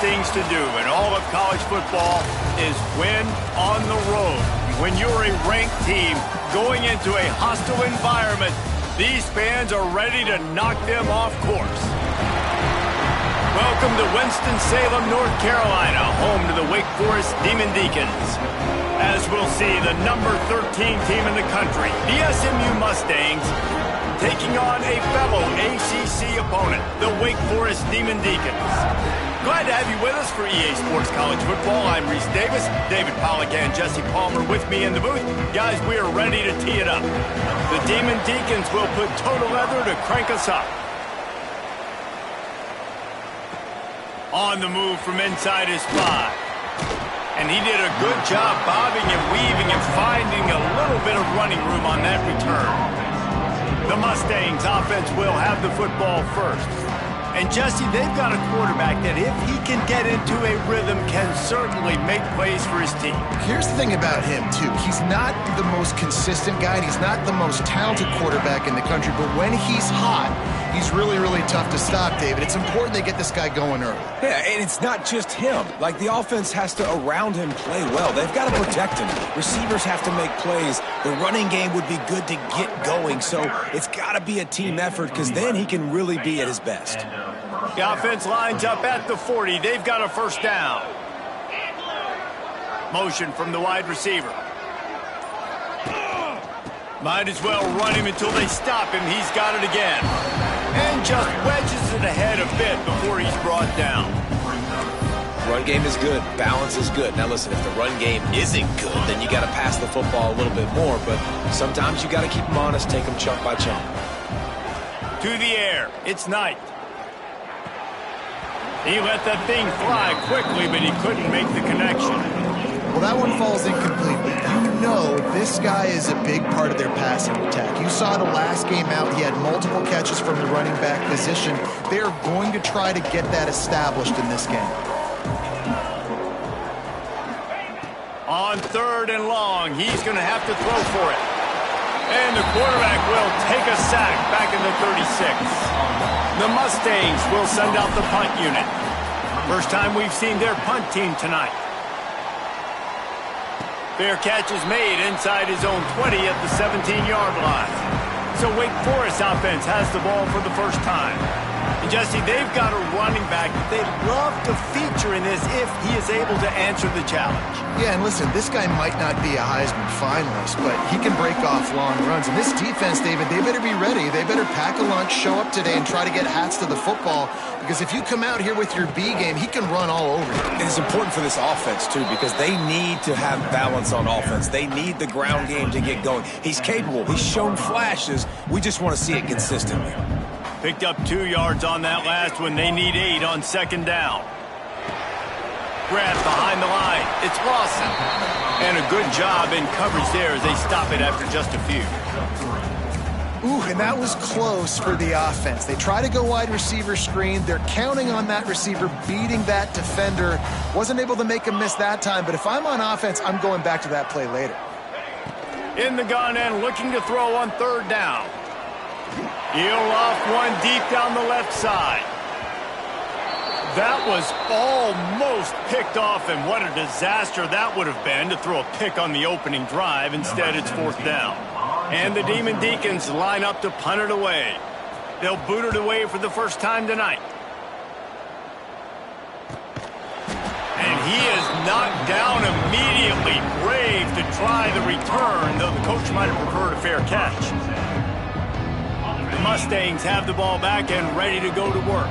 things to do in all of college football is win on the road. When you're a ranked team going into a hostile environment, these fans are ready to knock them off course. Welcome to Winston-Salem, North Carolina, home to the Wake Forest Demon Deacons. As we'll see, the number 13 team in the country, the SMU Mustangs, taking on a fellow ACC opponent, the Wake Forest Demon Deacons. Glad to have you with us for EA Sports College Football. I'm Reese Davis, David Pollack and Jesse Palmer with me in the booth. Guys, we are ready to tee it up. The Demon Deacons will put total leather to crank us up. On the move from inside his 5. And he did a good job bobbing and weaving and finding a little bit of running room on that return. The Mustangs offense will have the football first. And Jesse, they've got a quarterback that if he can get into a rhythm can certainly make plays for his team. Here's the thing about him, too. He's not the most consistent guy, and he's not the most talented quarterback in the country, but when he's hot, he's really, really tough to stop, David. It's important they get this guy going early. Yeah, and it's not just him. Like, the offense has to, around him, play well. They've got to protect him. Receivers have to make plays. The running game would be good to get going, so it's got to be a team effort because then he can really be at his best. The offense lines up at the 40. They've got a first down. Motion from the wide receiver. Might as well run him until they stop him. He's got it again. And just wedges it ahead a bit before he's brought down. Run game is good. Balance is good. Now listen, if the run game isn't good, then you got to pass the football a little bit more. But sometimes you got to keep them honest, take them chunk by chunk. To the air. It's Knight. He let that thing fly quickly, but he couldn't make the connection. Well, that one falls incomplete, but you know this guy is a big part of their passing attack. You saw the last game out, he had multiple catches from the running back position. They're going to try to get that established in this game. On 3rd and long, he's going to have to throw for it. And the quarterback will take a sack back in the 36. The Mustangs will send out the punt unit. First time we've seen their punt team tonight. Fair catch is made inside his own 20 at the 17-yard line. So Wake Forest offense has the ball for the first time. And Jesse, they've got a running back that they'd love to feature in this if he is able to answer the challenge. Yeah, and listen, this guy might not be a Heisman finalist, but he can break off long runs. And this defense, David, they better be ready. They better pack a lunch, show up today, and try to get hats to the football. Because if you come out here with your B game, he can run all over you. And it's important for this offense, too, because they need to have balance on offense. They need the ground game to get going. He's capable. He's shown flashes. We just want to see it consistently. Picked up 2 yards on that last one. They need 8 on 2nd down. Grab behind the line. It's Lawson. And a good job in coverage there as they stop it after just a few. Ooh, and that was close for the offense. They try to go wide receiver screen. They're counting on that receiver beating that defender. Wasn't able to make a miss that time, but if I'm on offense, I'm going back to that play later. In the gun and looking to throw on 3rd down. He'll off one deep down the left side. That was almost picked off, and what a disaster that would have been to throw a pick on the opening drive. Instead, it's 4th down. And the Demon Deacons line up to punt it away. They'll boot it away for the first time tonight. And he is knocked down immediately. Brave to try the return, though the coach might have preferred a fair catch. The Mustangs have the ball back and ready to go to work.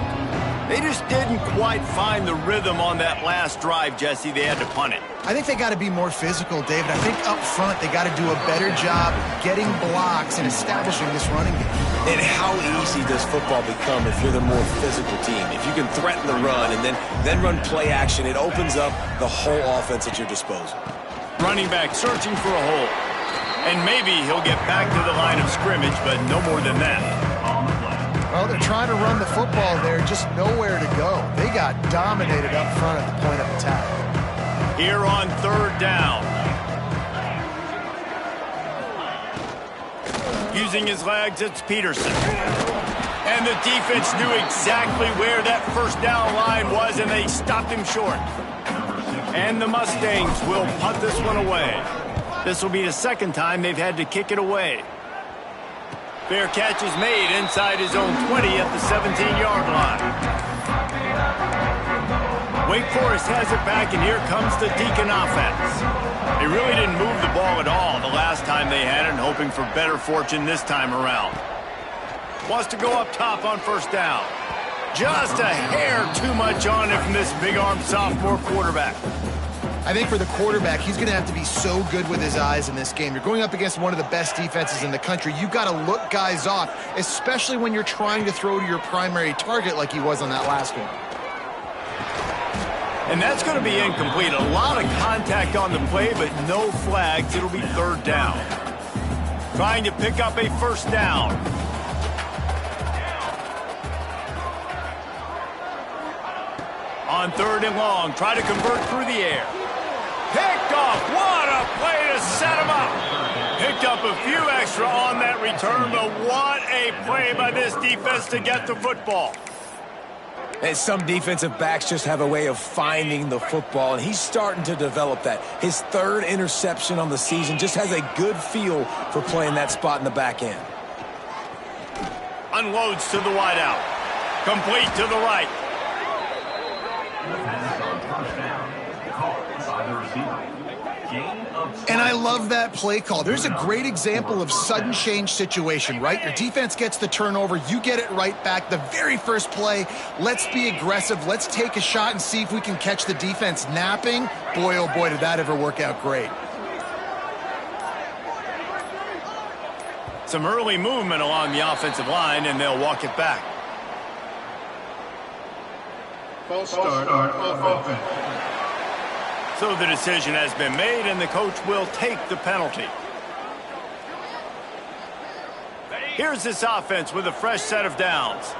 They just didn't quite find the rhythm on that last drive, Jesse. They had to punt it. I think they got to be more physical, David. I think up front they got to do a better job getting blocks and establishing this running game. And how easy does football become if you're the more physical team? If you can threaten the run and then run play action, it opens up the whole offense at your disposal. Running back searching for a hole. And maybe he'll get back to the line of scrimmage, but no more than that. Well, they're trying to run the football there, just nowhere to go. They got dominated up front at the point of attack. Here on 3rd down. Using his legs, it's Peterson. And the defense knew exactly where that first down line was, and they stopped him short. And the Mustangs will punt this one away. This will be the second time they've had to kick it away. Fair catch is made inside his own 20 at the 17-yard line. Wake Forest has it back, and here comes the Deacon offense. They really didn't move the ball at all the last time they had it, and hoping for better fortune this time around. Wants to go up top on first down. Just a hair too much on it from this big-armed sophomore quarterback. I think for the quarterback, he's going to have to be so good with his eyes in this game. You're going up against one of the best defenses in the country. You've got to look guys off, especially when you're trying to throw to your primary target like he was on that last one. And that's going to be incomplete. A lot of contact on the play, but no flags. It'll be third down. Trying to pick up a first down. On third and long, try to convert through the air. Picked off. What a play to set him up. Picked up a few extra on that return, but what a play by this defense to get the football. And some defensive backs just have a way of finding the football, and he's starting to develop that. His third interception on the season, just has a good feel for playing that spot in the back end. Unloads to the wideout. Complete to the right. And I love that play call. There's a great example of sudden change situation, right? Your defense gets the turnover, you get it right back. The very first play, let's be aggressive. Let's take a shot and see if we can catch the defense napping. Boy, oh boy, did that ever work out great. Some early movement along the offensive line, and they'll walk it back. False start of offense. So the decision has been made, and the coach will take the penalty. Here's this offense with a fresh set of downs.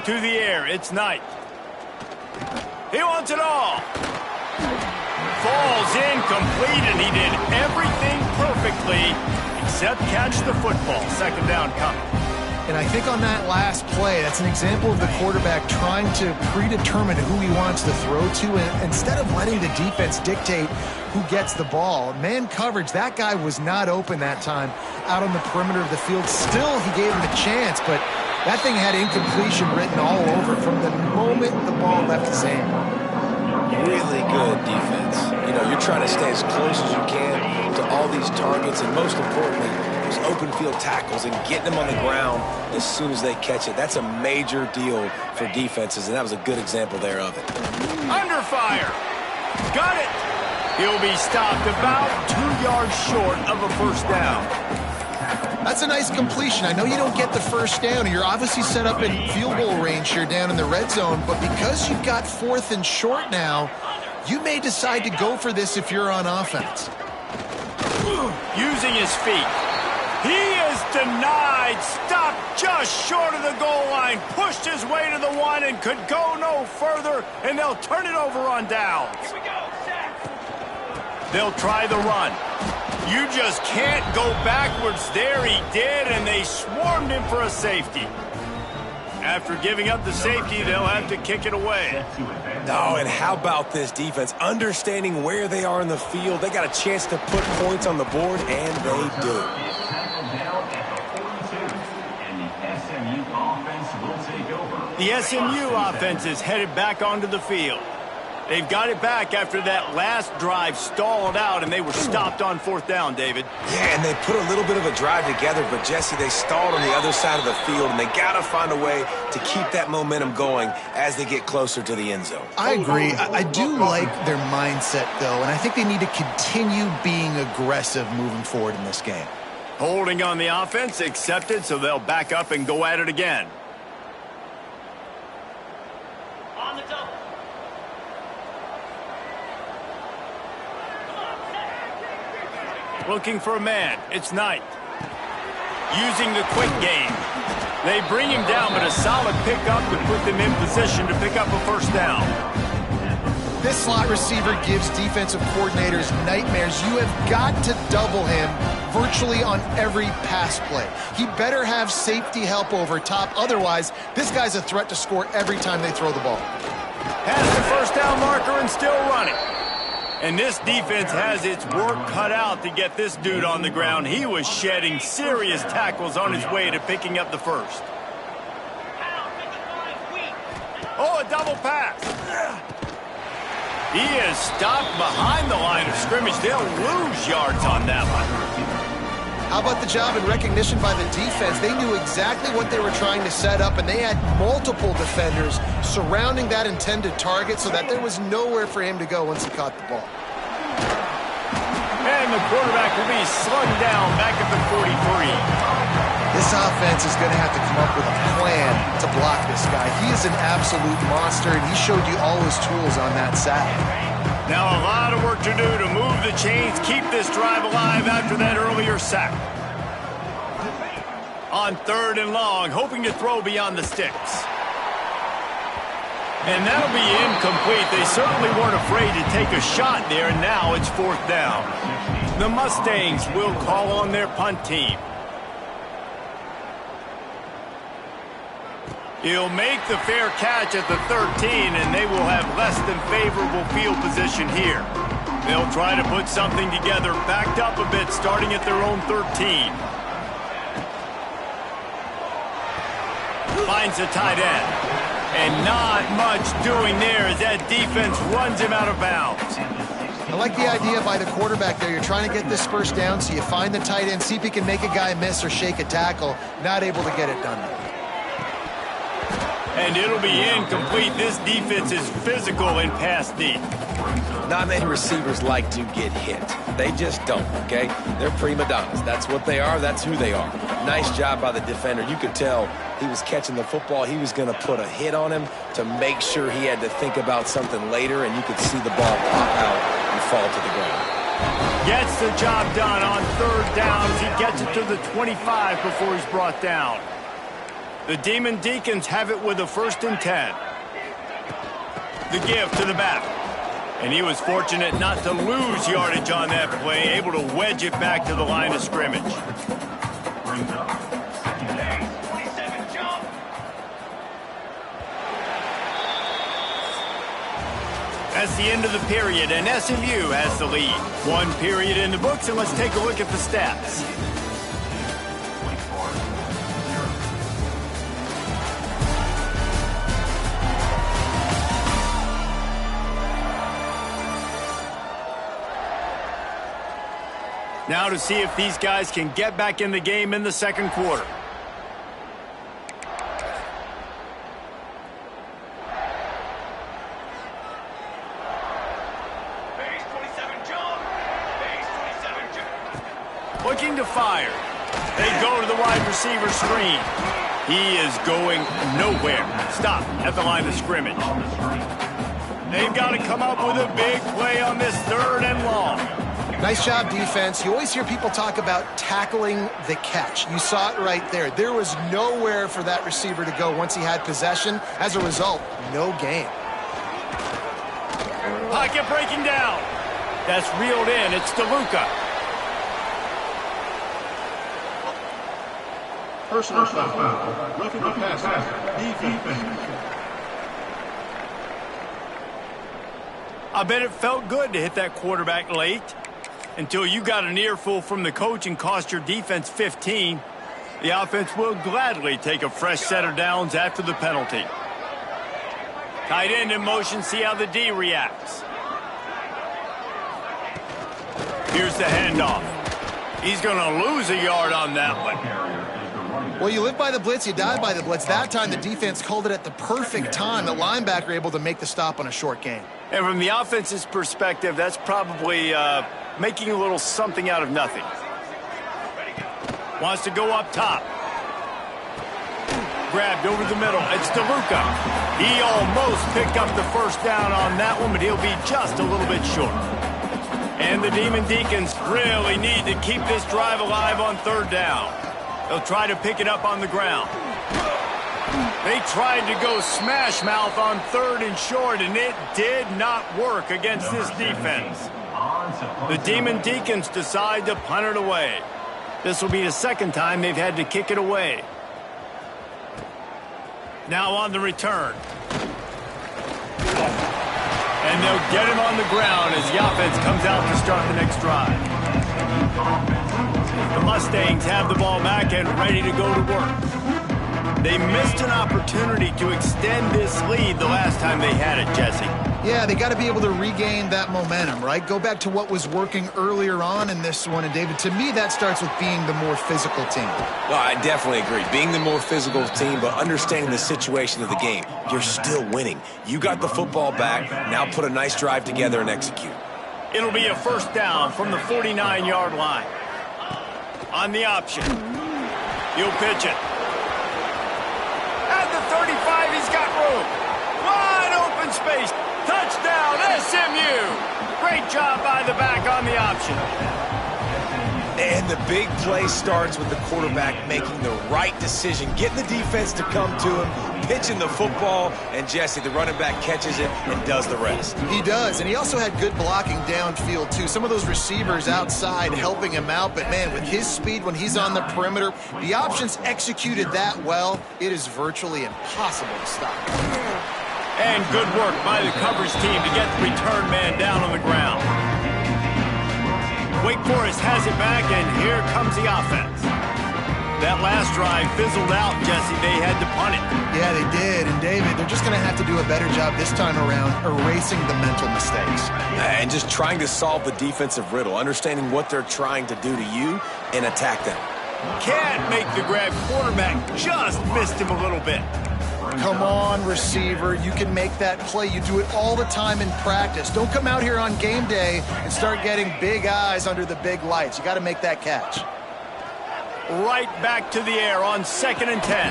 To the air, it's Knight. He wants it all. Falls incomplete, and he did everything perfectly except catch the football. Second down coming. And I think on that last play, that's an example of the quarterback trying to predetermine who he wants to throw to, and instead of letting the defense dictate who gets the ball. Man coverage, that guy was not open that time out on the perimeter of the field. Still, he gave him a chance, but that thing had incompletion written all over from the moment the ball left his hand. Really good defense. You know, you're trying to stay as close as you can to all these targets, and most importantly, those open field tackles and getting them on the ground as soon as they catch it. That's a major deal for defenses, and that was a good example there of it. Under fire. Got it. He'll be stopped about 2 yards short of a first down. That's a nice completion. I know you don't get the first down, and you're obviously set up in field goal range here down in the red zone, but because you've got fourth and short now, you may decide to go for this if you're on offense. Using his feet. He is denied. Stopped just short of the goal line. Pushed his way to the one and could go no further, and they'll turn it over on downs. They'll try the run. You just can't go backwards. There he did, and they swarmed him for a safety. After giving up the safety, they'll have to kick it away. Oh, and how about this defense? Understanding where they are in the field. They got a chance to put points on the board, and they do. The SMU offense is headed back onto the field. They've got it back after that last drive stalled out, and they were stopped on fourth down, David. Yeah, and they put a little bit of a drive together, but, Jesse, they stalled on the other side of the field, and they got to find a way to keep that momentum going as they get closer to the end zone. I agree. I do like their mindset, though, and I think they need to continue being aggressive moving forward in this game. Holding on the offense, accepted, so they'll back up and go at it again. Looking for a man. It's Knight. Using the quick game. They bring him down, but a solid pickup to put them in position to pick up a first down. This slot receiver gives defensive coordinators nightmares. You have got to double him virtually on every pass play. He better have safety help over top. Otherwise, this guy's a threat to score every time they throw the ball. Has the first down marker and still running. And this defense has its work cut out to get this dude on the ground. He was shedding serious tackles on his way to picking up the first. Oh, a double pass. He is stopped behind the line of scrimmage. They'll lose yards on that one. How about the job and recognition by the defense? They knew exactly what they were trying to set up, and they had multiple defenders surrounding that intended target so that there was nowhere for him to go once he caught the ball. And the quarterback will be slugged down back at the 43. This offense is going to have to come up with a plan to block this guy. He is an absolute monster, and he showed you all his tools on that sack. Now a lot of work to do to move the chains, keep this drive alive after that earlier sack. On 3rd and long, hoping to throw beyond the sticks. And that'll be incomplete. They certainly weren't afraid to take a shot there, and now it's 4th down. The Mustangs will call on their punt team. He'll make the fair catch at the 13, and they will have less than favorable field position here. They'll try to put something together, backed up a bit, starting at their own 13. Finds the tight end. And not much doing there as that defense runs him out of bounds. I like the idea by the quarterback there. You're trying to get this first down, so you find the tight end, see if he can make a guy miss or shake a tackle. Not able to get it done. And it'll be incomplete. This defense is physical in pass deep. Not many receivers like to get hit. They just don't, okay? They're prima donnas. That's what they are. That's who they are. Nice job by the defender. You could tell he was catching the football. He was going to put a hit on him to make sure he had to think about something later, and you could see the ball pop out and fall to the ground. Gets the job done on 3rd down as he gets it to the 25 before he's brought down. The Demon Deacons have it with a 1st and 10. The give to the back. And he was fortunate not to lose yardage on that play, able to wedge it back to the line of scrimmage. That's the end of the period, and SMU has the lead. 1 period in the books, and let's take a look at the stats. Now to see if these guys can get back in the game in the 2nd quarter. Looking to fire. They go to the wide receiver screen. He is going nowhere. Stop at the line of scrimmage. They've got to come up with a big play on this 3rd and long. Nice job, defense. You always hear people talk about tackling the catch. You saw it right there. There was nowhere for that receiver to go once he had possession. As a result, no gain. Pocket breaking down. That's reeled in. It's DeLuca. Personal foul. Roughing the passer. Defense. I bet it felt good to hit that quarterback late. Until you got an earful from the coach and cost your defense 15. The offense will gladly take a fresh set of downs after the penalty. Tight end in motion, see how the D reacts. Here's the handoff. He's going to lose a yard on that one. Well, you live by the blitz, you die by the blitz. That time, the defense called it at the perfect time. The linebacker able to make the stop on a short gain. And from the offense's perspective, that's probably making a little something out of nothing. Wants to go up top. Grabbed over the middle. It's DeLuca. He almost picked up the first down on that one, but he'll be just a little bit short. And the Demon Deacons really need to keep this drive alive on 3rd down. They'll try to pick it up on the ground. They tried to go smash mouth on 3rd and short, and it did not work against this defense. The Demon Deacons decide to punt it away. This will be the second time they've had to kick it away. Now on the return. And they'll get him on the ground as the offense comes out to start the next drive. The Mustangs have the ball back and ready to go to work. They missed an opportunity to extend this lead the last time they had it, Jesse. Yeah, they got to be able to regain that momentum, right? Go back to what was working earlier on in this one. And, David, to me, that starts with being the more physical team. Well, I definitely agree. Being the more physical team, but understanding the situation of the game. You're still winning. You got the football back. Now put a nice drive together and execute. It'll be a first down from the 49-yard line. On the option. He'll pitch it. At the 35, he's got room. Wide open space. Touchdown, SMU! Great job by the back on the option. And the big play starts with the quarterback making the right decision, getting the defense to come to him, pitching the football, and Jesse, the running back, catches it and does the rest. He does, and he also had good blocking downfield, too. Some of those receivers outside helping him out, but, man, with his speed when he's on the perimeter, the options executed that well, it is virtually impossible to stop. And good work by the coverage team to get the return man down on the ground. Wake Forest has it back, and here comes the offense. That last drive fizzled out, Jesse. They had to punt it. Yeah, they did. And, David, they're just going to have to do a better job this time around erasing the mental mistakes. And just trying to solve the defensive riddle, understanding what they're trying to do to you and attack them. Can't make the grab. Quarterback just missed him a little bit. Come on, receiver. You can make that play. You do it all the time in practice. Don't come out here on game day and start getting big eyes under the big lights. You got to make that catch. Right back to the air on 2nd and 10.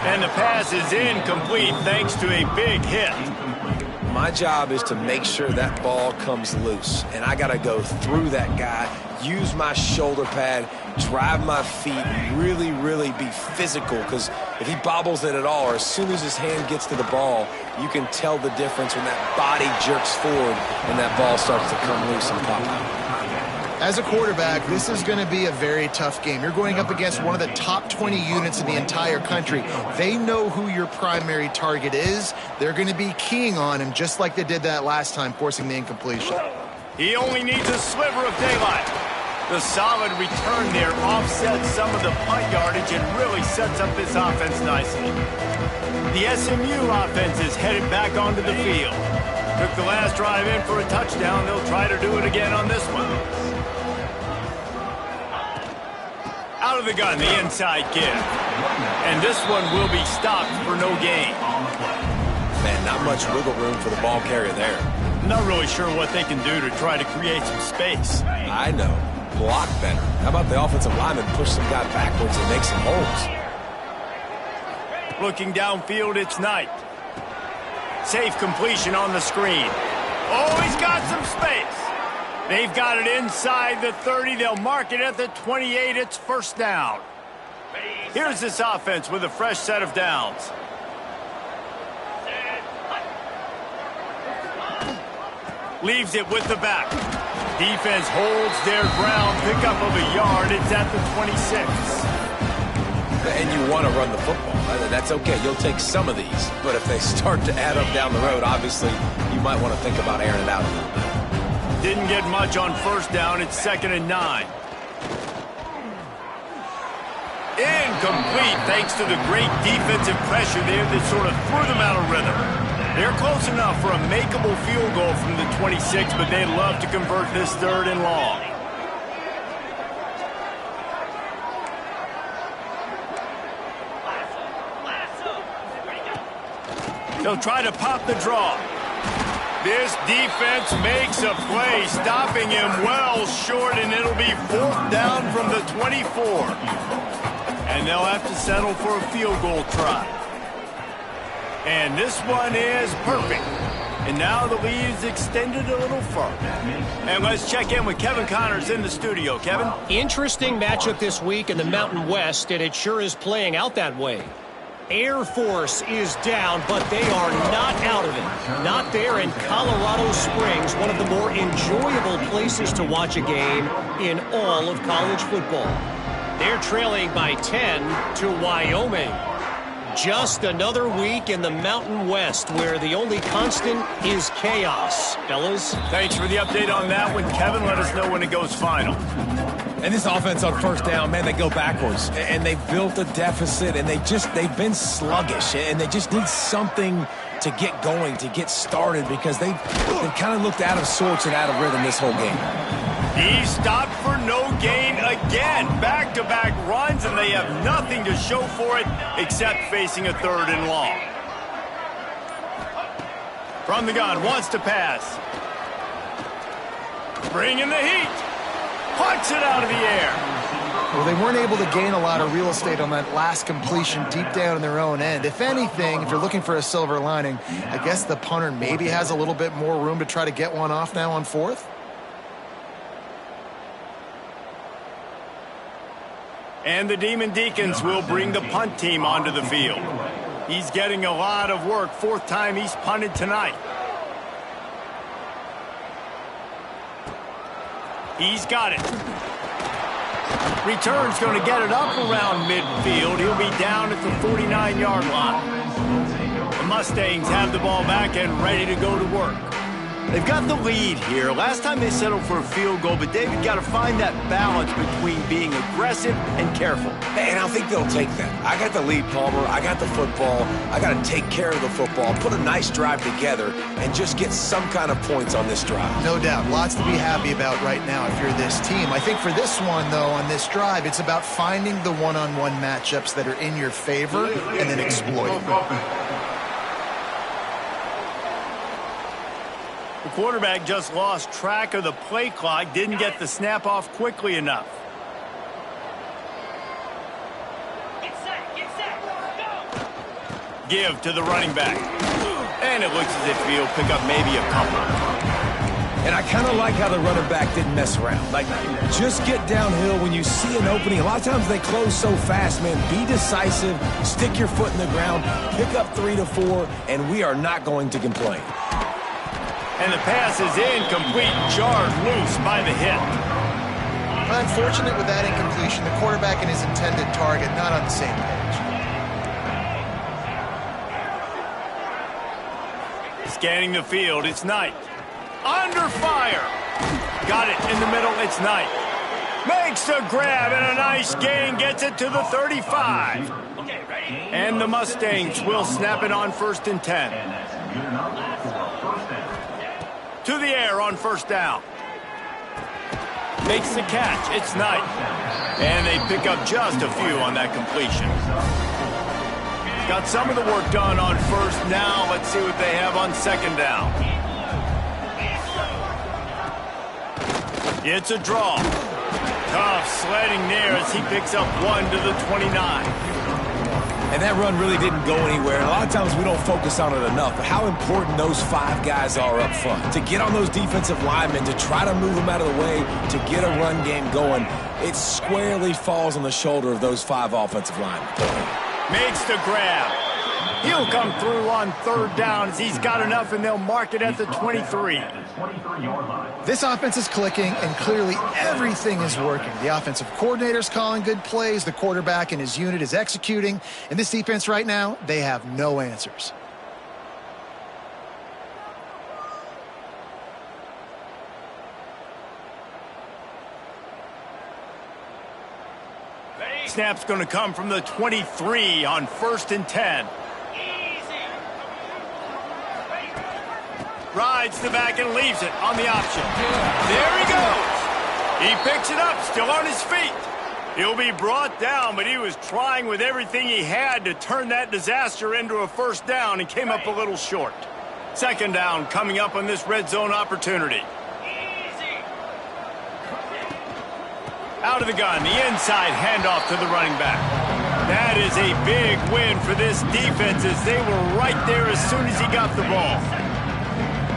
And the pass is incomplete thanks to a big hit. My job is to make sure that ball comes loose. And I got to go through that guy, use my shoulder pad, drive my feet, really, really be physical. Because if he bobbles it at all, or as soon as his hand gets to the ball, you can tell the difference when that body jerks forward and that ball starts to come loose and pop out. As a quarterback, this is going to be a very tough game. You're going up against one of the top 20 units in the entire country. They know who your primary target is. They're going to be keying on him just like they did that last time, forcing the incompletion. He only needs a sliver of daylight. The solid return there offsets some of the punt yardage and really sets up this offense nicely. The SMU offense is headed back onto the field. Took the last drive in for a touchdown. They'll try to do it again on this one. Out of the gun, the inside give. And this one will be stopped for no gain. Man, not much wiggle room for the ball carrier there. Not really sure what they can do to try to create some space. I know. Block better. How about the offensive lineman push some guy backwards and make some holes? Looking downfield, it's Knight. Safe completion on the screen. Oh, he's got some space. They've got it inside the 30. They'll mark it at the 28. It's first down. Here's this offense with a fresh set of downs. Leaves it with the back. Defense holds their ground. Pickup of a yard. It's at the 26. And you want to run the football. That's okay. You'll take some of these. But if they start to add up down the road, obviously, you might want to think about airing it out a little bit. Didn't get much on first down. It's 2nd and 9. Incomplete thanks to the great defensive pressure there that sort of threw them out of rhythm. They're close enough for a makeable field goal from the 26, but they'd love to convert this 3rd and long. They'll try to pop the draw. This defense makes a play, stopping him well short, and it'll be 4th down from the 24. And they'll have to settle for a field goal try. And this one is perfect. And now the lead is extended a little further. And let's check in with Kevin Connors in the studio. Kevin? Interesting matchup this week in the Mountain West, and it sure is playing out that way. Air Force is down, but they are not out of it. Not there in Colorado Springs, one of the more enjoyable places to watch a game in all of college football. They're trailing by 10 to Wyoming. Just another week in the Mountain West where the only constant is chaos. Fellas? Thanks for the update on that one, Kevin. Let us know when it goes final. And this offense on first down, man, they go backwards. And they've built a deficit, and they've been sluggish. And they just need something to get going, to get started, because they've kind of looked out of sorts and out of rhythm this whole game. He stopped for no gain again. Back-to-back runs, and they have nothing to show for it except facing a 3rd and long. From the gun, wants to pass. Bringing the heat. Punts it out of the air. Well, they weren't able to gain a lot of real estate on that last completion deep down in their own end. If anything, if you're looking for a silver lining, I guess the punter maybe has a little bit more room to try to get one off now on 4th. And the Demon Deacons will bring the punt team onto the field. He's getting a lot of work. 4th time he's punted tonight. He's got it. Return's going to get it up around midfield. He'll be down at the 49-yard line. The Mustangs have the ball back and ready to go to work. They've got the lead here. Last time they settled for a field goal, but David got to find that balance between being aggressive and careful. And I think they'll take that. I got the lead, Palmer. I got the football. I got to take care of the football, put a nice drive together, and just get some kind of points on this drive. No doubt. Lots to be happy about right now if you're this team. I think for this one, though, on this drive, it's about finding the one-on-one matchups that are in your favor and then exploiting them. The quarterback just lost track of the play clock, didn't get the snap off quickly enough. Give to the running back. And it looks as if he'll pick up maybe a couple. And I kind of like how the running back didn't mess around. Like, just get downhill when you see an opening. A lot of times they close so fast, man. Be decisive, stick your foot in the ground, pick up 3 to 4, and we are not going to complain. And the pass is incomplete, jarred loose by the hit. Unfortunate with that incompletion. The quarterback and his intended target not on the same page. Scanning the field, it's Knight. Under fire. Got it in the middle, it's Knight. Makes the grab and a nice gain, gets it to the 35. And the Mustangs will snap it on 1st and 10. To the air on 1st down. Makes the catch. It's Knight. And they pick up just a few on that completion. Got some of the work done on 1st. Now let's see what they have on 2nd down. It's a draw. Tough sledding there as he picks up 1 to the 29. And that run really didn't go anywhere. And a lot of times we don't focus on it enough, but how important those 5 guys are up front. To get on those defensive linemen, to try to move them out of the way, to get a run game going, it squarely falls on the shoulder of those 5 offensive linemen. Makes the grab. He'll come through on 3rd down as he's got enough, and they'll mark it at the 23. This offense is clicking, and clearly everything is working. The offensive coordinator's calling good plays. The quarterback and his unit is executing. And this defense right now, they have no answers. Snap's going to come from the 23 on 1st and 10. Rides the back and leaves it on the option. There he goes. He picks it up, still on his feet. He'll be brought down, but he was trying with everything he had to turn that disaster into a 1st down and came up a little short. 2nd down coming up on this red zone opportunity. Out of the gun, the inside handoff to the running back. That is a big win for this defense as they were right there as soon as he got the ball.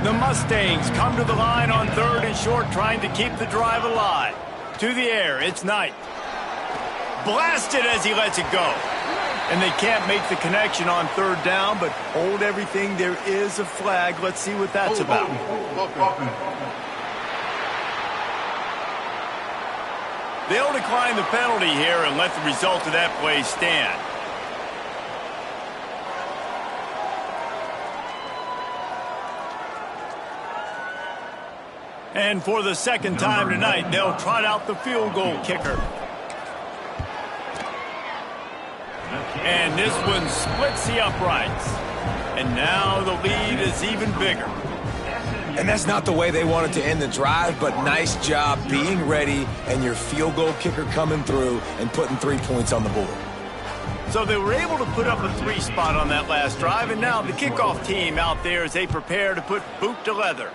The Mustangs come to the line on 3rd and short, trying to keep the drive alive. To the air, it's Knight. Blasted as he lets it go. And they can't make the connection on third down, but hold everything. There is a flag. Let's see what that's about. They'll decline the penalty here and let the result of that play stand. And for the second time tonight, they'll trot out the field goal kicker. And this one splits the uprights. And now the lead is even bigger. And that's not the way they wanted to end the drive, but nice job being ready and your field goal kicker coming through and putting 3 points on the board. So they were able to put up a 3 spot on that last drive, and now the kickoff team out there as they prepare to put boot to leather.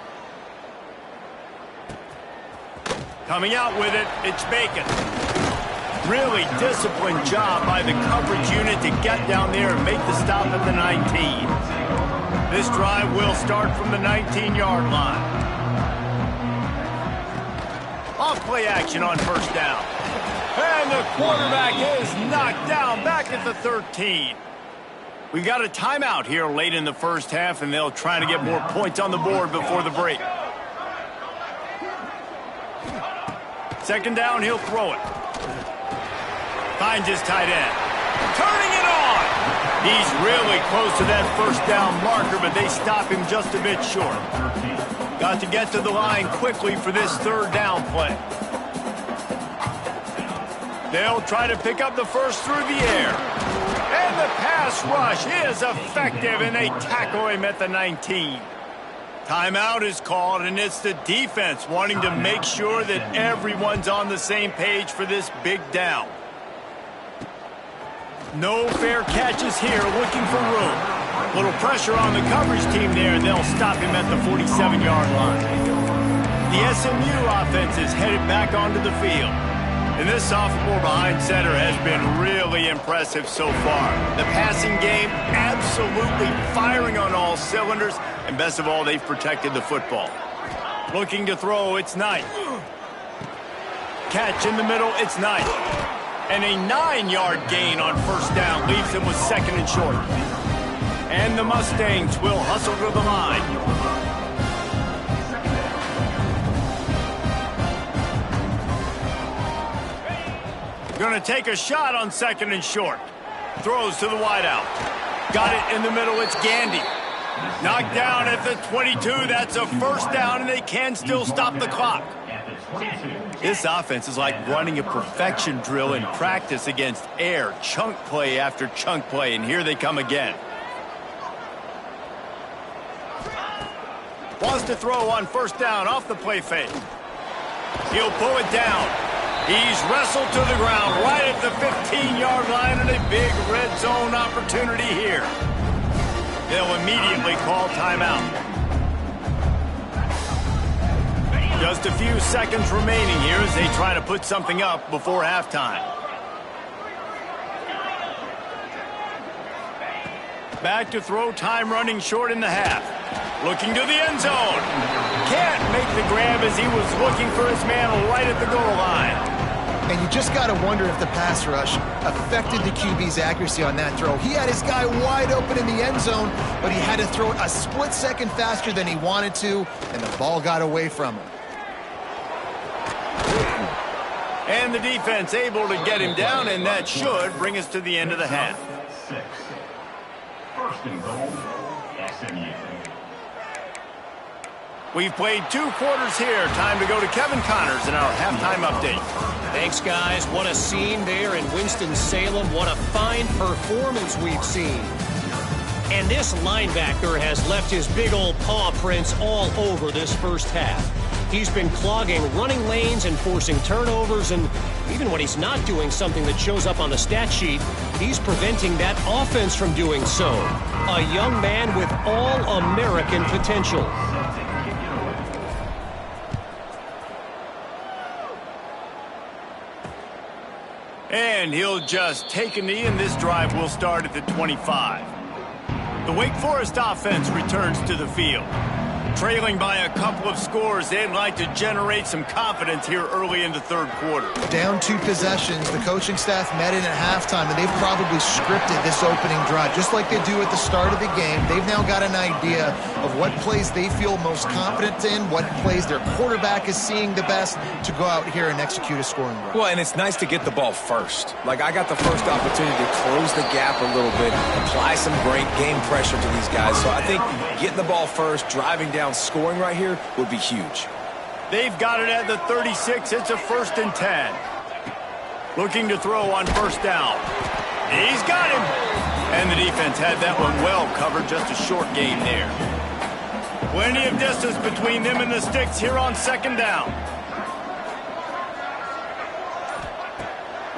Coming out with it, it's Bacon. Really disciplined job by the coverage unit to get down there and make the stop at the 19. This drive will start from the 19-yard line. Off play action on first down. And the quarterback is knocked down back at the 13. We got a timeout here late in the first half, and they'll try to get more points on the board before the break. Second down, he'll throw it. Finds his tight end. Turning it on. He's really close to that first down marker, but they stop him just a bit short. Got to get to the line quickly for this third down play. They'll try to pick up the first through the air. And the pass rush is effective, and they tackle him at the 19. Timeout is called, and it's the defense wanting to make sure that everyone's on the same page for this big down. No fair catches here, looking for room. Little pressure on the coverage team there, and they'll stop him at the 47-yard line. The SMU offense is headed back onto the field. And this sophomore behind center has been really impressive so far. The passing game absolutely firing on all cylinders. And best of all, they've protected the football. Looking to throw, it's Knight. Catch in the middle, it's Knight. And a 9-yard gain on first down leaves him with second and short. And the Mustangs will hustle to the line. Going to take a shot on second and short. Throws to the wideout. Got it in the middle, it's Gandy. Knocked down at the 22, that's a first down, and they can still stop the clock. This offense is like running a perfection drill in practice against air, chunk play after chunk play, and here they come again. Wants to throw on first down off the play fake. He'll pull it down. He's wrestled to the ground right at the 15-yard line, and a big red zone opportunity here. They'll immediately call timeout. Just a few seconds remaining here as they try to put something up before halftime. Back to throw, time running short in the half. Looking to the end zone. Can't make the grab as he was looking for his man right at the goal line. And you just got to wonder if the pass rush affected the QB's accuracy on that throw. He had his guy wide open in the end zone, but he had to throw it a split second faster than he wanted to, and the ball got away from him. And the defense able to get him down, and that should bring us to the end of the half. First and goal, SMU. We've played 2 quarters here. Time to go to Kevin Connors in our halftime update. Thanks, guys. What a scene there in Winston-Salem. What a fine performance we've seen. And this linebacker has left his big old paw prints all over this first half. He's been clogging running lanes and forcing turnovers, and even when he's not doing something that shows up on the stat sheet, he's preventing that offense from doing so. A young man with all-American potential. And he'll just take a knee, and this drive will start at the 25. The Wake Forest offense returns to the field. Trailing by a couple of scores, they'd like to generate some confidence here early in the third quarter. Down 2 possessions, the coaching staff met in at halftime, and they've probably scripted this opening drive. Just like they do at the start of the game, they've now got an idea of what plays they feel most confident in, what plays their quarterback is seeing the best to go out here and execute a scoring run. Well, and it's nice to get the ball first. Like, I got the first opportunity to close the gap a little bit, apply some great game pressure to these guys. So I think getting the ball first, driving down, scoring right here would be huge. They've got it at the 36. It's a 1st and 10. Looking to throw on 1st down. He's got him. And the defense had that one well covered. Just a short game there. Plenty of distance between them and the sticks here on 2nd down.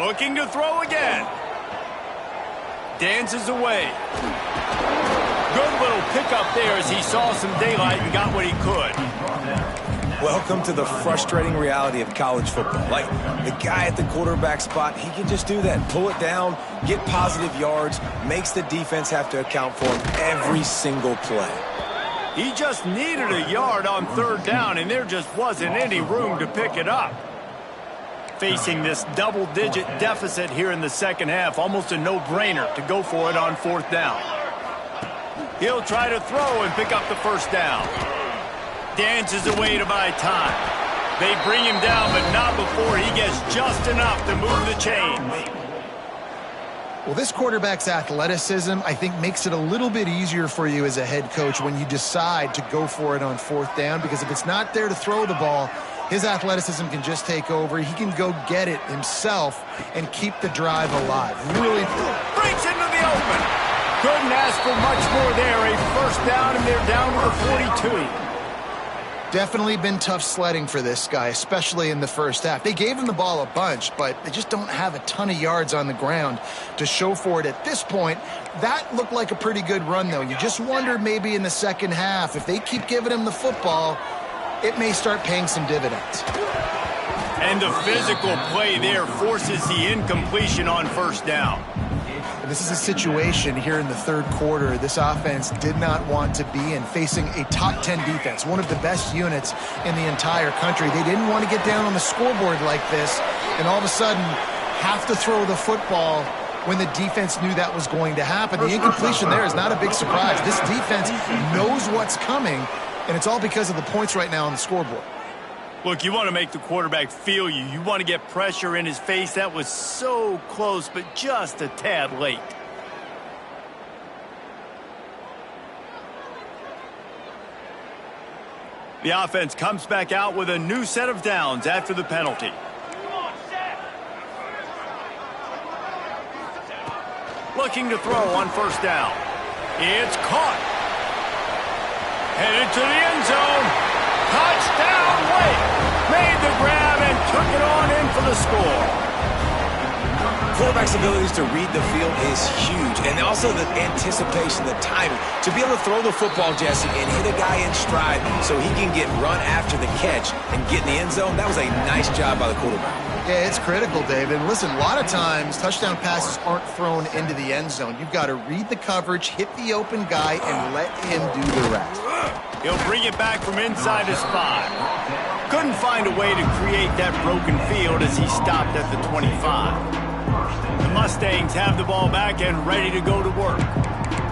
Looking to throw again. Dances away. Good little pickup there as he saw some daylight and got what he could. Welcome to the frustrating reality of college football. Like, the guy at the quarterback spot, he can just do that. Pull it down, get positive yards, makes the defense have to account for him every single play. He just needed a yard on 3rd down, and there just wasn't any room to pick it up. Facing this double-digit deficit here in the 2nd half, almost a no-brainer to go for it on 4th down. He'll try to throw and pick up the 1st down. Dances away to buy time. They bring him down, but not before he gets just enough to move the chains. Well, this quarterback's athleticism, I think, makes it a little bit easier for you as a head coach when you decide to go for it on 4th down, because if it's not there to throw the ball, his athleticism can just take over. He can go get it himself and keep the drive alive. Really breaks into the open. Couldn't ask for much more there. A 1st down, and they're down to the 42. Definitely been tough sledding for this guy, especially in the 1st half. They gave him the ball a bunch, but they just don't have a ton of yards on the ground to show for it at this point. That looked like a pretty good run, though. You just wondered maybe in the 2nd half, if they keep giving him the football, it may start paying some dividends. And the physical play there forces the incompletion on 1st down. And this is a situation here in the 3rd quarter this offense did not want to be in, facing a top 10 defense, one of the best units in the entire country. They didn't want to get down on the scoreboard like this and all of a sudden have to throw the football when the defense knew that was going to happen. The incompletion there is not a big surprise. This defense knows what's coming, and it's all because of the points right now on the scoreboard. Look, you want to make the quarterback feel you. You want to get pressure in his face. That was so close, but just a tad late. The offense comes back out with a new set of downs after the penalty. Looking to throw on 1st down. It's caught. Headed to the end zone. Touchdown, Wake! Made the grab and took it on in for the score. Quarterback's abilities to read the field is huge, and also the anticipation, the timing. To be able to throw the football, Jesse, and hit a guy in stride so he can get run after the catch and get in the end zone, that was a nice job by the quarterback. Yeah, it's critical, David. Listen, a lot of times touchdown passes aren't thrown into the end zone. You've got to read the coverage, hit the open guy, and let him do the rest. He'll bring it back from inside his 5. Couldn't find a way to create that broken field as he stopped at the 25. The Mustangs have the ball back and ready to go to work.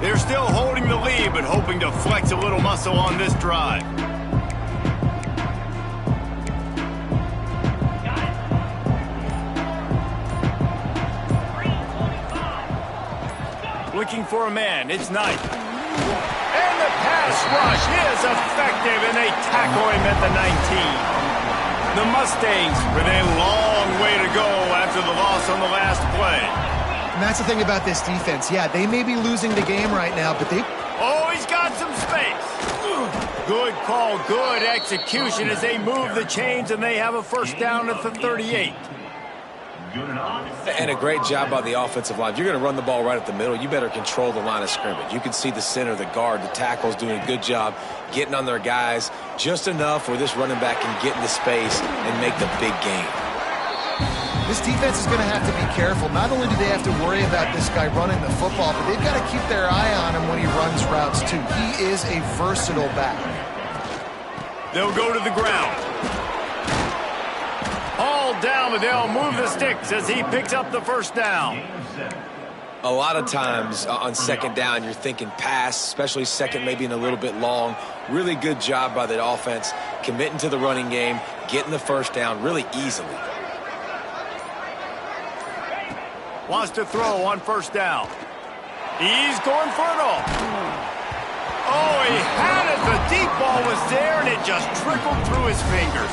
They're still holding the lead, but hoping to flex a little muscle on this drive. Looking for a man. It's Knight. And the pass rush is effective, and they tackle him at the 19. The Mustangs with a long way to go after the loss on the last play. And that's the thing about this defense. Yeah, they may be losing the game right now, but they... Oh, he's got some space. Good call, good execution as they move the chains, and they have a 1st down at the 38. And a great job by the offensive line. If you're going to run the ball right at the middle, you better control the line of scrimmage. You can see the center, the guard, the tackles doing a good job getting on their guys just enough where this running back can get into space and make the big game. This defense is going to have to be careful. Not only do they have to worry about this guy running the football, but they've got to keep their eye on him when he runs routes too. He is a versatile back. They'll go to the ground. All down, but they'll move the sticks as he picks up the first down. A lot of times on second down, you're thinking pass, especially second maybe in a little bit long. Really good job by the offense, committing to the running game, getting the first down really easily. Wants to throw on first down. He's going for it all. Oh, he had it. The deep ball was there, and it just trickled through his fingers.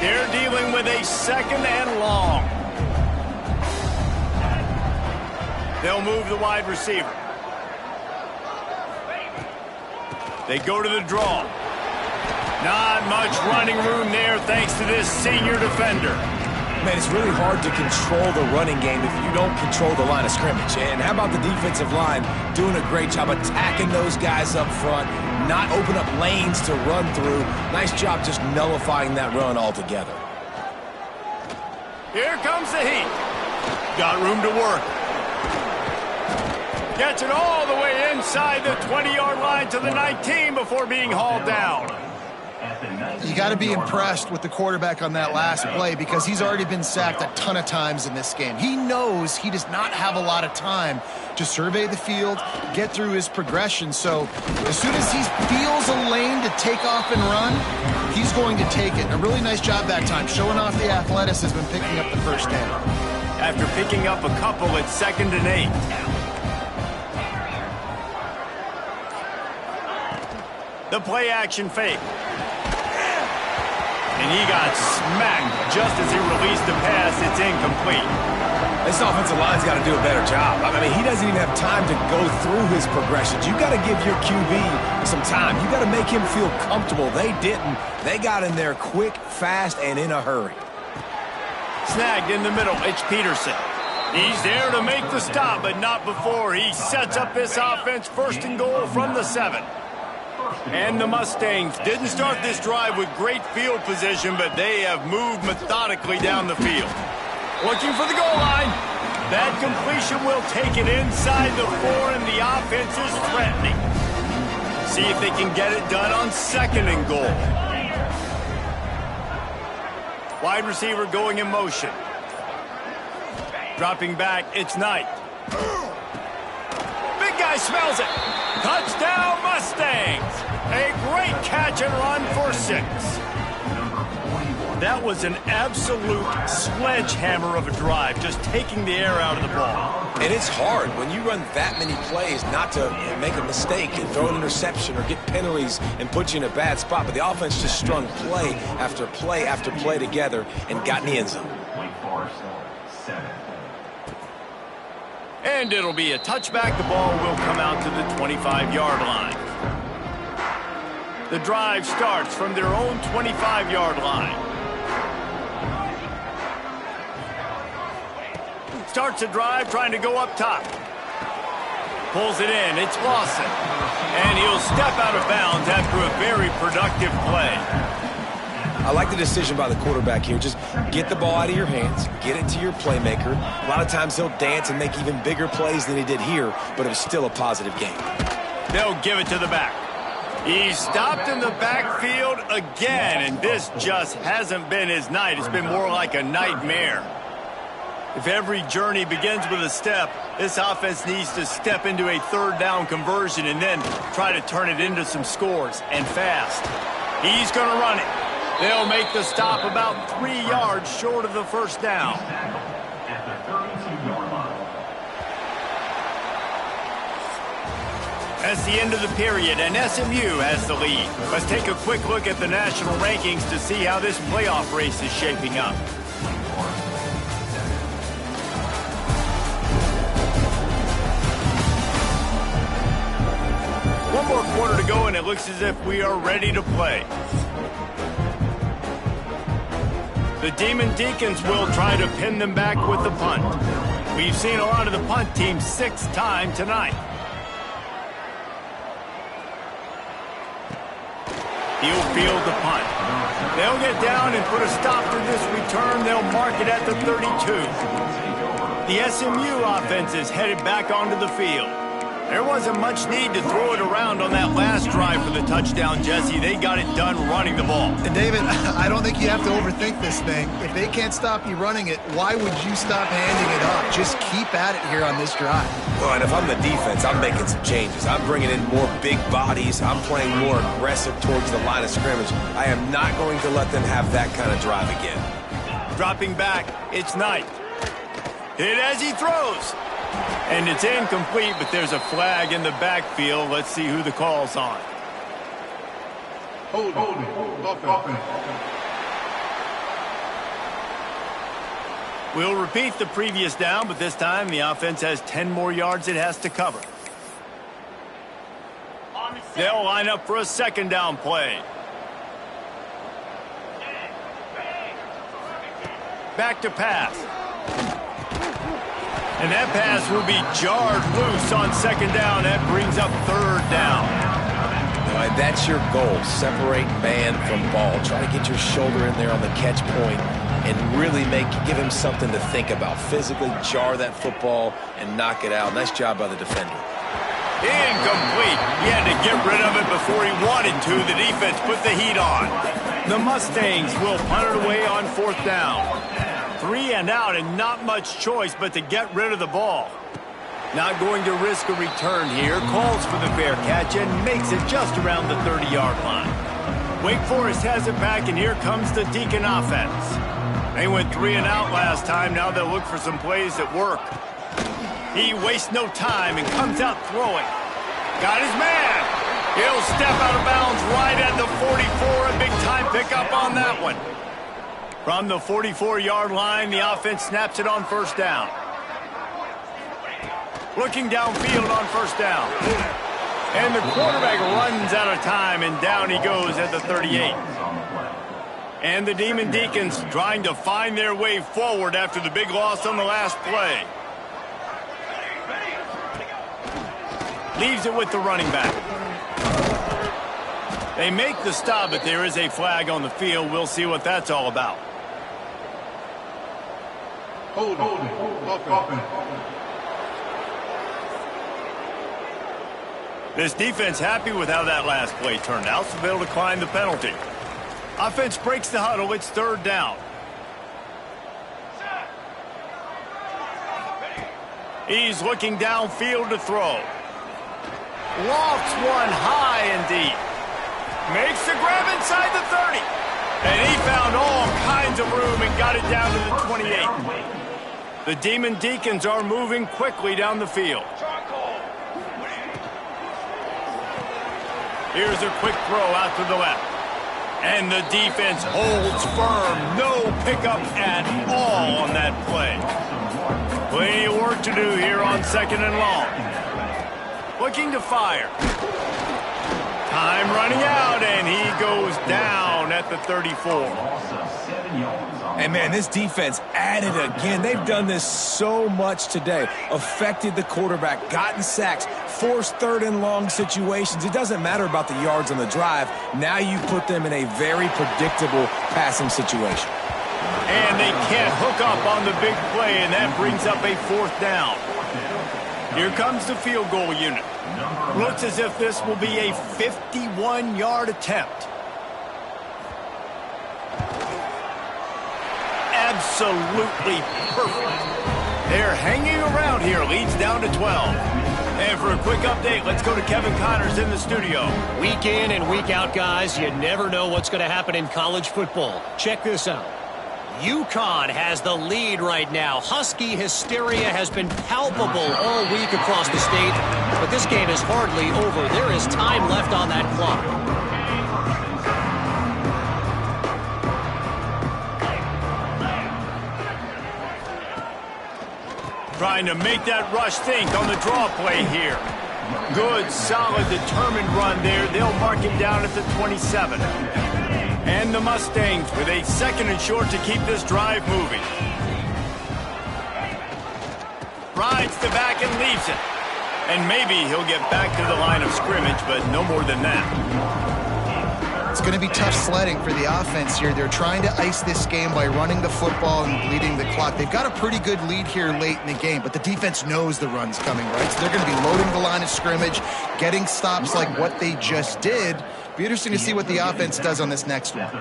They're dealing with a second and long. They'll move the wide receiver. They go to the draw. Not much running room there thanks to this senior defender. Man, it's really hard to control the running game if you don't control the line of scrimmage. And how about the defensive line doing a great job attacking those guys up front, not open up lanes to run through. Nice job just nullifying that run altogether. Here comes the heat. Got room to work. Gets it all the way inside the 20-yard line to the 19 before being hauled down. You got to be impressed with the quarterback on that last play because he's already been sacked a ton of times in this game. He knows he does not have a lot of time to survey the field, get through his progression. So as soon as he feels a lane to take off and run, he's going to take it. A really nice job that time, showing off the athleticism and picking up the first down. After picking up a couple, it's 2nd and 8. The play action fake. And he got smacked just as he released the pass. It's incomplete. This offensive line's got to do a better job. I mean, he doesn't even have time to go through his progressions. You got to give your QB some time. You got to make him feel comfortable. They didn't. They got in there quick, fast, and in a hurry. Snagged in the middle. It's Peterson. He's there to make the stop, but not before he sets up this offense 1st and goal from the 7. And the Mustangs didn't start this drive with great field position, but they have moved methodically down the field. Looking for the goal line. That completion will take it inside the 4, and the offense is threatening. See if they can get it done on 2nd and goal. Wide receiver going in motion. Dropping back, it's Knight. Big guy smells it. Touchdown, Mustangs! A great catch and run for 6. That was an absolute sledgehammer of a drive, just taking the air out of the ball. And it's hard when you run that many plays not to make a mistake and throw an interception or get penalties and put you in a bad spot. But the offense just strung play after play after play together and got in the end zone. And it'll be a touchback. The ball will come out to the 25-yard line. The drive starts from their own 25-yard line. Starts a drive trying to go up top. Pulls it in. It's Lawson. And he'll step out of bounds after a very productive play. I like the decision by the quarterback here. Just get the ball out of your hands, get it to your playmaker. A lot of times he'll dance and make even bigger plays than he did here, but it was still a positive game. They'll give it to the back. He's stopped in the backfield again, and this just hasn't been his night. It's been more like a nightmare. If every journey begins with a step, this offense needs to step into a 3rd down conversion and then try to turn it into some scores, and fast. He's going to run it. They'll make the stop about 3 yards short of the first down. That's the end of the period, and SMU has the lead. Let's take a quick look at the national rankings to see how this playoff race is shaping up. One more quarter to go, and it looks as if we are ready to play. The Demon Deacons will try to pin them back with the punt. We've seen a lot of the punt team 6 times tonight. He'll field the punt. They'll get down and put a stop to this return. They'll mark it at the 32. The SMU offense is headed back onto the field. There wasn't much need to throw it around on that last drive for the touchdown, Jesse. They got it done running the ball. And David, I don't think you have to overthink this thing. If they can't stop you running it, why would you stop handing it up? Just keep at it here on this drive. Well, and if I'm the defense, I'm making some changes. I'm bringing in more big bodies. I'm playing more aggressive towards the line of scrimmage. I am not going to let them have that kind of drive again. Dropping back, it's Knight. Hit as he throws. And it's incomplete, but there's a flag in the backfield. Let's see who the call's on. Hold offense. We'll repeat the previous down, but this time the offense has 10 more yards it has to cover. They'll line up for a second down play. Back to pass. And that pass will be jarred loose on second down. That brings up third down. All right, that's your goal. Separate man from ball. Try to get your shoulder in there on the catch point and really give him something to think about. Physically jar that football and knock it out. Nice job by the defender. Incomplete. He had to get rid of it before he wanted to. The defense put the heat on. The Mustangs will punt it away on fourth down. 3 and out, and not much choice but to get rid of the ball. Not going to risk a return here. Calls for the fair catch and makes it just around the 30-yard line. Wake Forest has it back, and here comes the Deacon offense. They went 3 and out last time. Now they'll look for some plays that work. He wastes no time and comes out throwing. Got his man. He'll step out of bounds right at the 44. A big-time pickup on that one. From the 44-yard line, the offense snaps it on first down. Looking downfield on first down. And the quarterback runs out of time, and down he goes at the 38. And the Demon Deacons trying to find their way forward after the big loss on the last play. Leaves it with the running back. They make the stop, but there is a flag on the field. We'll see what that's all about. Hold offense. This defense happy with how that last play turned out, so they'll decline the penalty. Offense breaks the huddle. It's third down. He's looking downfield to throw. Lofts one high and deep. Makes the grab inside the 30. And he found all kinds of room and got it down to the 28. The Demon Deacons are moving quickly down the field. Here's a quick throw out to the left. And the defense holds firm. No pickup at all on that play. Plenty of work to do here on second and long. Looking to fire. Time running out, and he goes down at the 34. And, man, this defense added again. They've done this so much today. Affected the quarterback, gotten sacks, forced third and long situations. It doesn't matter about the yards on the drive. Now you put them in a very predictable passing situation. And they can't hook up on the big play, and that brings up a fourth down. Here comes the field goal unit. Looks as if this will be a 51-yard attempt. Absolutely perfect. They're hanging around here. Leads down to 12. And for a quick update, let's go to Kevin Connors in the studio. Week in and week out, guys, you never know what's going to happen in college football. Check this out. UConn has the lead right now. Husky hysteria has been palpable all week across the state, but this game is hardly over. There is time left on that clock. Trying to make that rush think on the draw play here. Good, solid, determined run there. They'll mark him down at the 27. And the Mustangs with a second and short to keep this drive moving. Rides the back and leaves it. And maybe he'll get back to the line of scrimmage, but no more than that. It's going to be tough sledding for the offense here. They're trying to ice this game by running the football and bleeding the clock. They've got a pretty good lead here late in the game, but the defense knows the run's coming, right? So they're going to be loading the line of scrimmage, getting stops like what they just did. Be interesting to see what the offense does on this next one.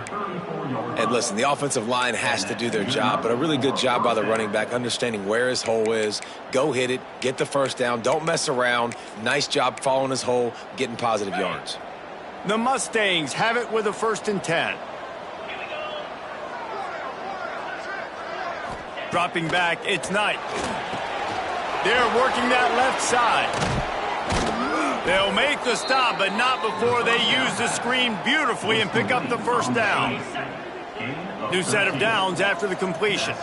And listen, the offensive line has to do their job, but a really good job by the running back, understanding where his hole is. Go hit it, get the first down, don't mess around. Nice job following his hole, getting positive yards. The Mustangs have it with a 1st and 10. Dropping back, it's Knight. They're working that left side. They'll make the stop, but not before they use the screen beautifully and pick up the first down. New set of downs after the completion.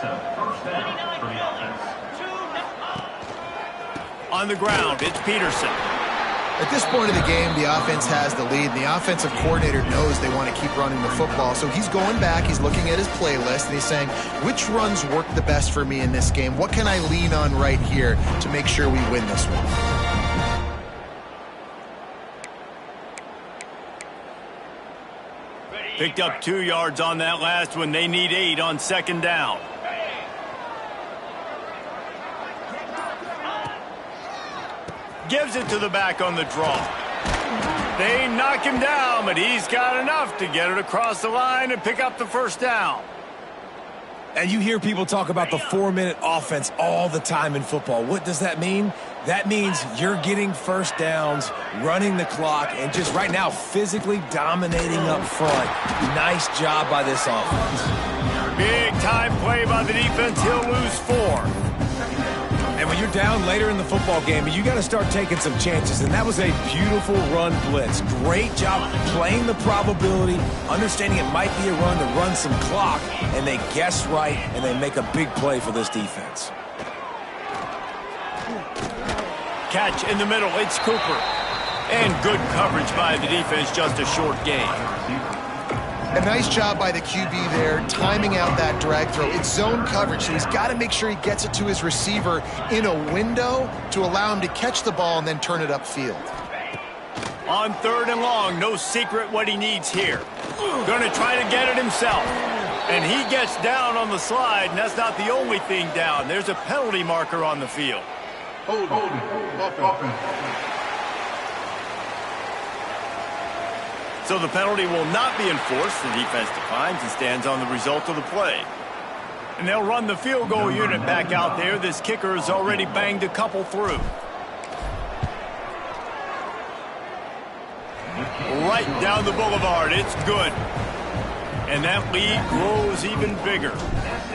On the ground, it's Peterson. At this point of the game, the offense has the lead, and the offensive coordinator knows they want to keep running the football. So he's going back, he's looking at his playlist, and he's saying, which runs work the best for me in this game? What can I lean on right here to make sure we win this one? Picked up 2 yards on that last one. They need 8 on 2nd down. Gives it to the back on the draw. They knock him down, but he's got enough to get it across the line and pick up the first down. And you hear people talk about the 4-minute offense all the time in football. What does that mean? That means you're getting first downs, running the clock, and just right now physically dominating up front. Nice job by this offense. Big time play by the defense. He'll lose 4. And when you're down later in the football game, you got to start taking some chances. And that was a beautiful run blitz. Great job playing the probability, understanding it might be a run to run some clock, and they guess right, and they make a big play for this defense. Catch in the middle, it's Cooper. And good coverage by the defense, just a short gain. A nice job by the QB there, timing out that drag throw. It's zone coverage, so he's got to make sure he gets it to his receiver in a window to allow him to catch the ball and then turn it upfield. On 3rd and long, no secret what he needs here. Going to try to get it himself. And he gets down on the slide, and that's not the only thing down. There's a penalty marker on the field. Hold offense. So the penalty will not be enforced. The defense declines and stands on the result of the play. And they'll run the field goal unit back out there. This kicker has already banged a couple through. Right down the boulevard. It's good. And that lead grows even bigger.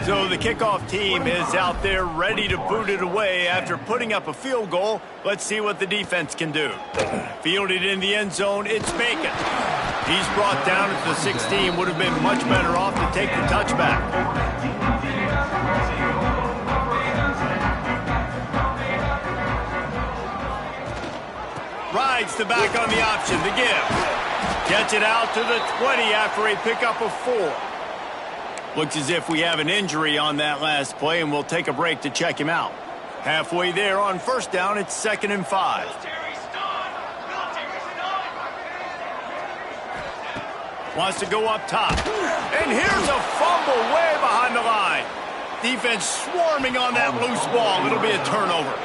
So the kickoff team is out there ready to boot it away after putting up a field goal. Let's see what the defense can do. Fielded in the end zone, it's Bacon. He's brought down at the 16. Would have been much better off to take the touchback. Rides the back on the option to give. Gets it out to the 20 after a pickup of 4. Looks as if we have an injury on that last play, and we'll take a break to check him out. Halfway there on 1st down, it's 2nd and 5. Wants to go up top. And here's a fumble way behind the line. Defense swarming on that loose ball. It'll be a turnover.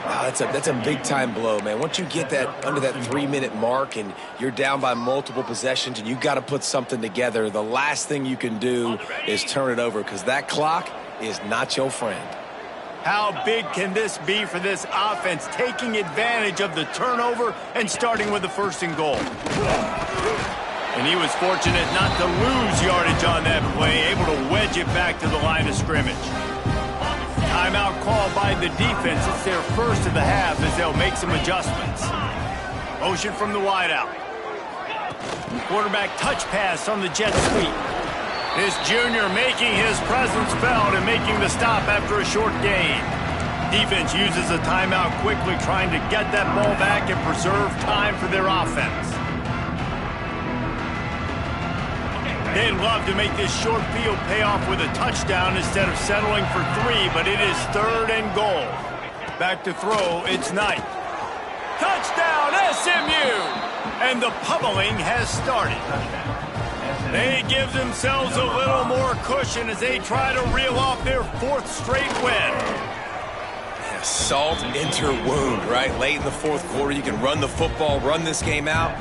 Wow, that's a big-time blow, man. Once you get that under that 3-minute mark and you're down by multiple possessions and you've got to put something together, the last thing you can do is turn it over because that clock is not your friend. How big can this be for this offense, taking advantage of the turnover and starting with the 1st and goal? And he was fortunate not to lose yardage on that play, able to wedge it back to the line of scrimmage. Timeout call by the defense. It's their first of the half as they'll make some adjustments. Motion from the wideout. Quarterback touch pass on the jet sweep. This junior making his presence felt and making the stop after a short gain. Defense uses a timeout quickly, trying to get that ball back and preserve time for their offense. They'd love to make this short field pay off with a touchdown instead of settling for 3, but it is 3rd and goal. Back to throw, it's Knight. Touchdown, SMU! And the pummeling has started. They give themselves a little more cushion as they try to reel off their 4th straight win. Salt enter wound, right? Late in the 4th quarter, you can run the football, run this game out.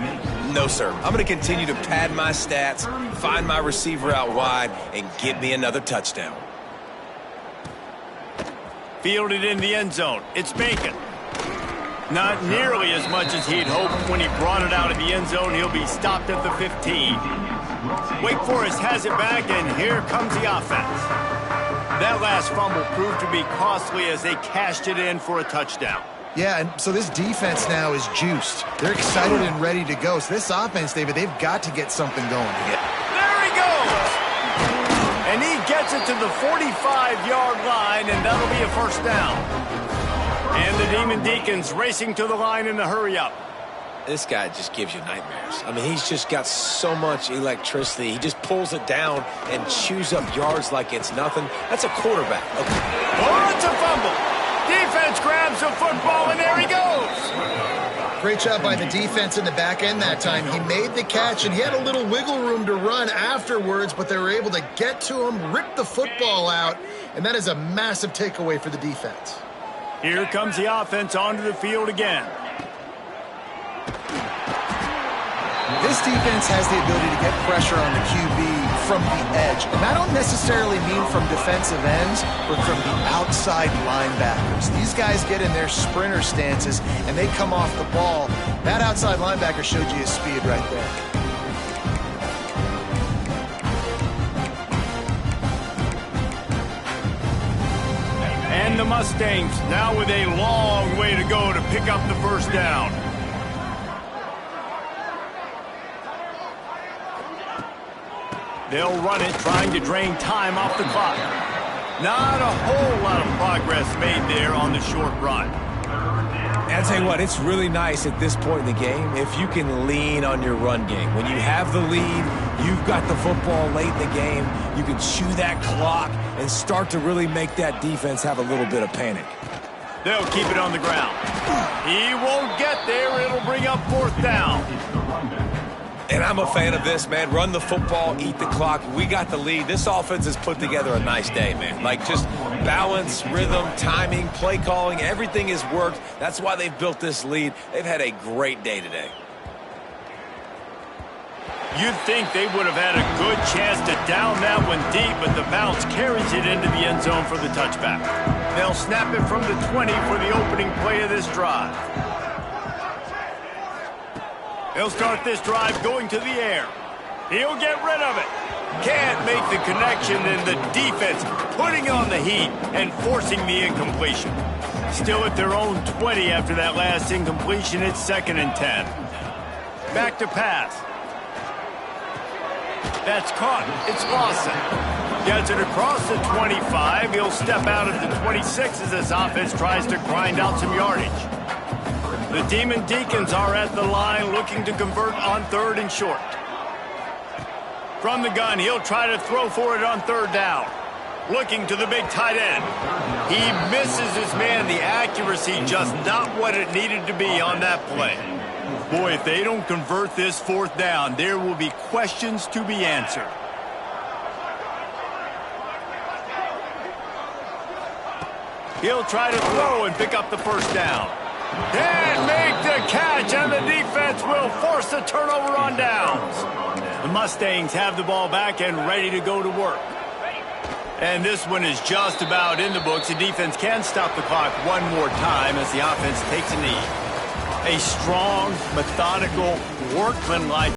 No, sir. I'm going to continue to pad my stats, find my receiver out wide, and get me another touchdown. Fielded in the end zone. It's Bacon. Not nearly as much as he'd hoped when he brought it out of the end zone. He'll be stopped at the 15. Wake Forest has it back, and here comes the offense. That last fumble proved to be costly as they cashed it in for a touchdown. Yeah, and so this defense now is juiced. They're excited and ready to go. So this offense, David, they've got to get something going. There he goes! And he gets it to the 45-yard line, and that'll be a first down. And the Demon Deacons racing to the line in a hurry-up. This guy just gives you nightmares. I mean, he's just got so much electricity. He just pulls it down and chews up yards like it's nothing. That's a quarterback. Oh, it's a fumble. Defense grabs the football, and there he goes. Great job by the defense in the back end that time. He made the catch, and he had a little wiggle room to run afterwards, but they were able to get to him, rip the football out, and that is a massive takeaway for the defense. Here comes the offense onto the field again. This defense has the ability to get pressure on the QB from the edge. And I don't necessarily mean from defensive ends, but from the outside linebackers. These guys get in their sprinter stances, and they come off the ball. That outside linebacker showed you his speed right there. And the Mustangs now with a long way to go to pick up the first down. They'll run it, trying to drain time off the clock. Not a whole lot of progress made there on the short run. And I'll tell you what, it's really nice at this point in the game if you can lean on your run game. When you have the lead, you've got the football late in the game, you can chew that clock and start to really make that defense have a little bit of panic. They'll keep it on the ground. He won't get there. It'll bring up 4th down. And I'm a fan of this, man. Run the football, eat the clock. We got the lead. This offense has put together a nice day, man. Like just balance, rhythm, timing, play calling, everything has worked. That's why they've built this lead. They've had a great day today. You'd think they would have had a good chance to down that one deep, but the bounce carries it into the end zone for the touchback. They'll snap it from the 20 for the opening play of this drive. They'll start this drive going to the air. He'll get rid of it. Can't make the connection, and the defense putting on the heat and forcing the incompletion. Still at their own 20 after that last incompletion. It's 2nd and 10. Back to pass. That's caught. It's Lawson. Gets it across the 25. He'll step out at the 26 as this offense tries to grind out some yardage. The Demon Deacons are at the line looking to convert on 3rd and short. From the gun, he'll try to throw for it on 3rd down. Looking to the big tight end. He misses his man. The accuracy just not what it needed to be on that play. Boy, if they don't convert this 4th down, there will be questions to be answered. He'll try to throw and pick up the first down. Can't make the catch, and the defense will force a turnover on downs. The Mustangs have the ball back and ready to go to work. And this one is just about in the books. The defense can stop the clock one more time as the offense takes a knee. A strong, methodical, workmanlike